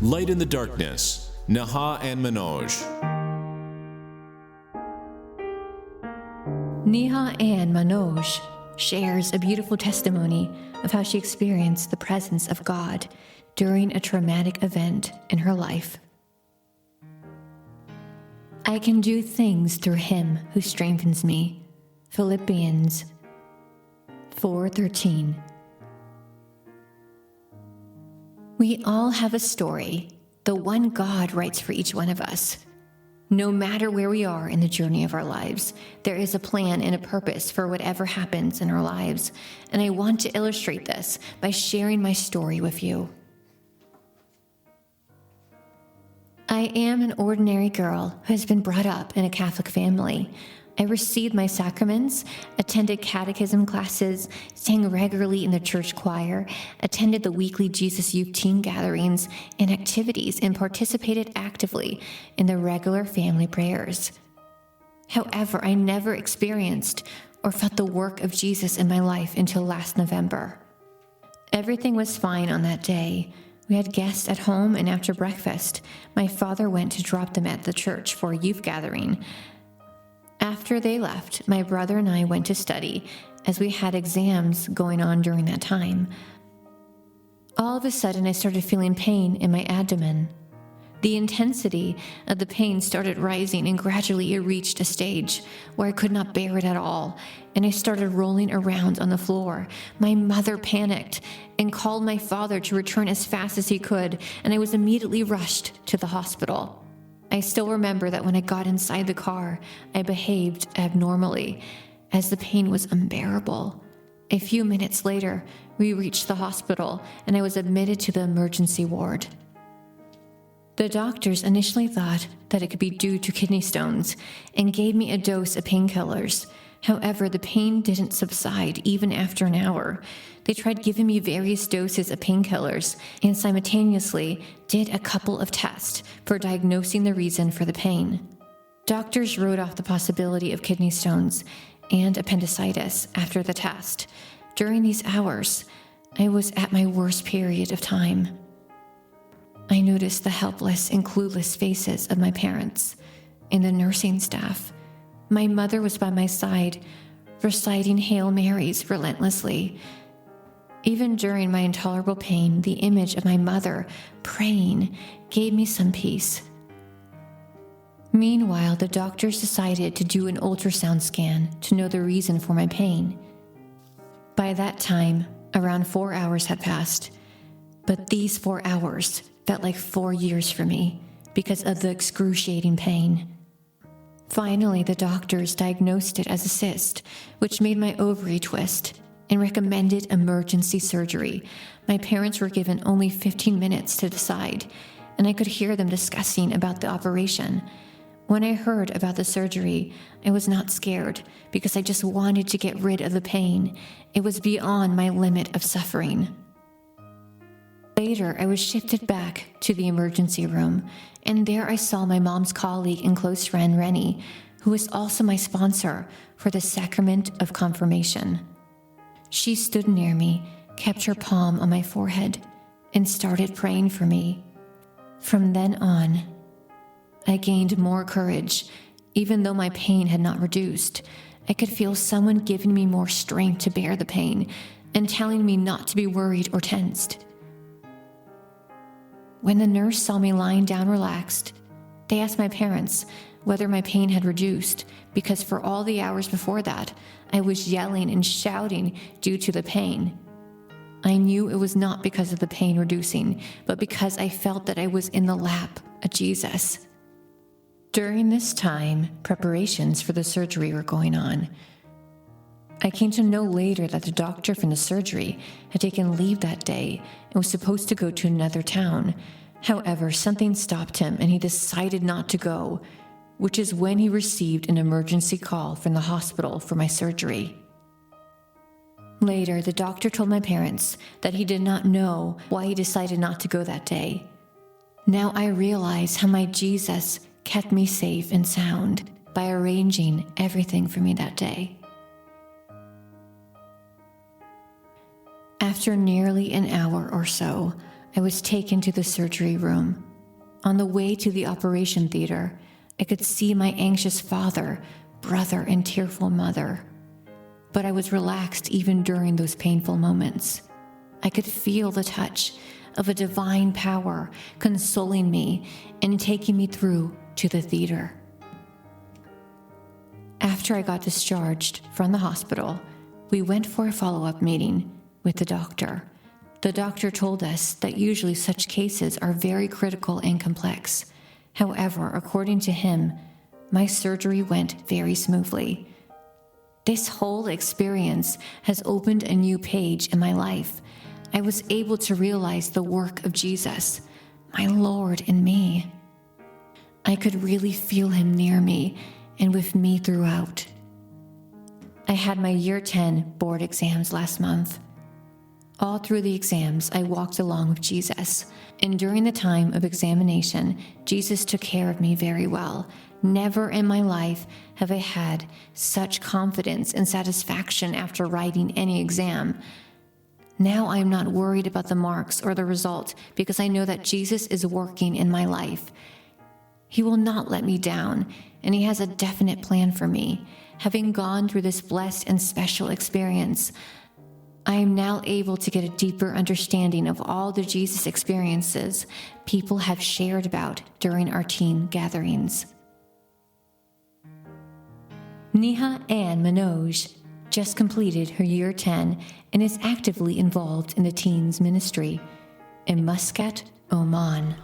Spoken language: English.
Light in the Darkness, Neha and Manoj. Neha and Manoj shares a beautiful testimony of how she experienced the presence of God during a traumatic event in her life. I can do things through him who strengthens me. Philippians 4:13. We all have a story, the one God writes for each one of us. No matter where we are in the journey of our lives, there is a plan and a purpose for whatever happens in our lives, and I want to illustrate this by sharing my story with you. I am an ordinary girl who has been brought up in a Catholic family. I received my sacraments, attended catechism classes, sang regularly in the church choir, attended the weekly Jesus Youth Teen gatherings and activities, and participated actively in the regular family prayers. However, I never experienced or felt the work of Jesus in my life until last November. Everything was fine on that day. We had guests at home, and after breakfast, my father went to drop them at the church for a youth gathering. After they left, my brother and I went to study, as we had exams going on during that time. All of a sudden, I started feeling pain in my abdomen. The intensity of the pain started rising, and gradually it reached a stage where I could not bear it at all, and I started rolling around on the floor. My mother panicked and called my father to return as fast as he could, and I was immediately rushed to the hospital. I still remember that when I got inside the car, I behaved abnormally, as the pain was unbearable. A few minutes later, we reached the hospital, and I was admitted to the emergency ward. The doctors initially thought that it could be due to kidney stones and gave me a dose of painkillers. However, the pain didn't subside even after an hour. They tried giving me various doses of painkillers and simultaneously did a couple of tests for diagnosing the reason for the pain. Doctors wrote off the possibility of kidney stones and appendicitis after the test. During these hours, I was at my worst period of time. I noticed the helpless and clueless faces of my parents and the nursing staff. My mother was by my side, reciting Hail Marys relentlessly. Even during my intolerable pain, the image of my mother praying gave me some peace. Meanwhile, the doctors decided to do an ultrasound scan to know the reason for my pain. By that time, around 4 hours had passed, but these 4 hours felt like 4 years for me because of the excruciating pain. Finally, the doctors diagnosed it as a cyst, which made my ovary twist, and recommended emergency surgery. My parents were given only 15 minutes to decide, and I could hear them discussing about the operation. When I heard about the surgery, I was not scared because I just wanted to get rid of the pain. It was beyond my limit of suffering. Later, I was shifted back to the emergency room, and there I saw my mom's colleague and close friend, Rennie, who was also my sponsor for the sacrament of confirmation. She stood near me, kept her palm on my forehead, and started praying for me. From then on, I gained more courage. Even though my pain had not reduced, I could feel someone giving me more strength to bear the pain and telling me not to be worried or tensed. When the nurse saw me lying down relaxed, they asked my parents whether my pain had reduced, because for all the hours before that, I was yelling and shouting due to the pain. I knew it was not because of the pain reducing, but because I felt that I was in the lap of Jesus. During this time, preparations for the surgery were going on. I came to know later that the doctor from the surgery had taken leave that day and was supposed to go to another town. However, something stopped him and he decided not to go, which is when he received an emergency call from the hospital for my surgery. Later, the doctor told my parents that he did not know why he decided not to go that day. Now I realize how my Jesus kept me safe and sound by arranging everything for me that day. After nearly an hour or so, I was taken to the surgery room. On the way to the operation theater, I could see my anxious father, brother, and tearful mother. But I was relaxed even during those painful moments. I could feel the touch of a divine power consoling me and taking me through to the theater. After I got discharged from the hospital, we went for a follow-up meeting with the doctor. The doctor told us that usually such cases are very critical and complex. However, according to him, my surgery went very smoothly. This whole experience has opened a new page in my life. I was able to realize the work of Jesus, my Lord in me. I could really feel him near me and with me throughout. I had my Year 10 board exams last month. All through the exams, I walked along with Jesus. And during the time of examination, Jesus took care of me very well. Never in my life have I had such confidence and satisfaction after writing any exam. Now I am not worried about the marks or the result because I know that Jesus is working in my life. He will not let me down, and he has a definite plan for me. Having gone through this blessed and special experience, I am now able to get a deeper understanding of all the Jesus experiences people have shared about during our teen gatherings. Neha and Manoj just completed her Year 10 and is actively involved in the teens ministry in Muscat, Oman.